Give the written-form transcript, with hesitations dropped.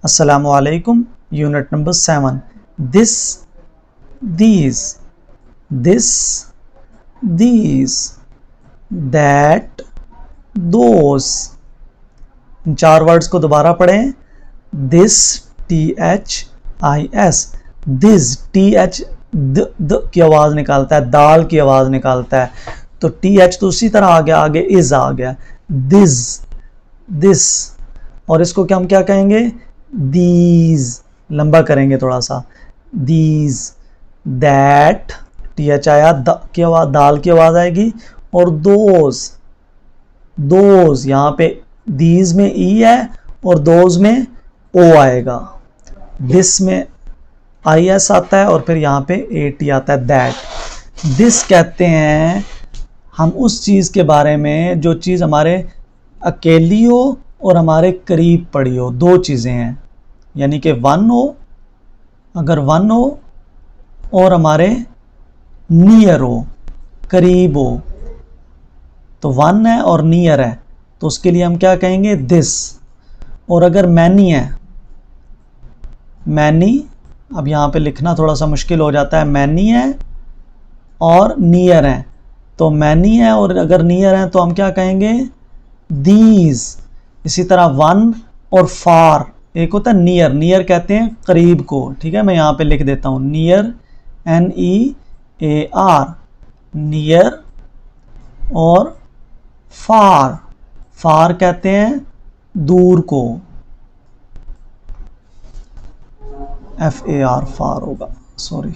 अस्सलामु अलैकुम। Unit number 7। This, these, this, these, that, those। इन चार वर्ड्स को दोबारा पढ़ें। This, THIS, this, TH the key आवाज़ निकालता है, दाल की आवाज़ निकालता है, तो TH तो उसी तरह आ गया, आगे इज आ गया। दिस, दिस, और इसको क्या हम क्या कहेंगे? दीज, लंबा करेंगे थोड़ा सा। दीज, दैट, TH आया, द की आवाज़, दाल की आवाज़ आएगी, और दोज, दोज, यहाँ पे दीज में ई है और दोज में ओ आएगा। दिस में IS आता है और फिर यहाँ पे AT आता है, दैट। दिस कहते हैं हम उस चीज़ के बारे में जो चीज़ हमारे अकेली हो और हमारे करीब पड़ी हो, दो चीज़ें हैं, यानी कि वन हो, अगर वन हो और हमारे नियर हो, करीब हो, तो वन है और नियर है, तो उसके लिए हम क्या कहेंगे? दिस। और अगर मैनी है, मैनी, अब यहाँ पे लिखना थोड़ा सा मुश्किल हो जाता है, मैनी है और नियर है, तो मैनी है और अगर नियर है तो हम क्या कहेंगे? दीज। इसी तरह वन और फार, एक होता है नियर, नियर कहते हैं करीब को, ठीक है, मैं यहाँ पे लिख देता हूँ नियर, NEAR, नियर, और फार, फार कहते हैं दूर को, FAR, फार होगा, सॉरी।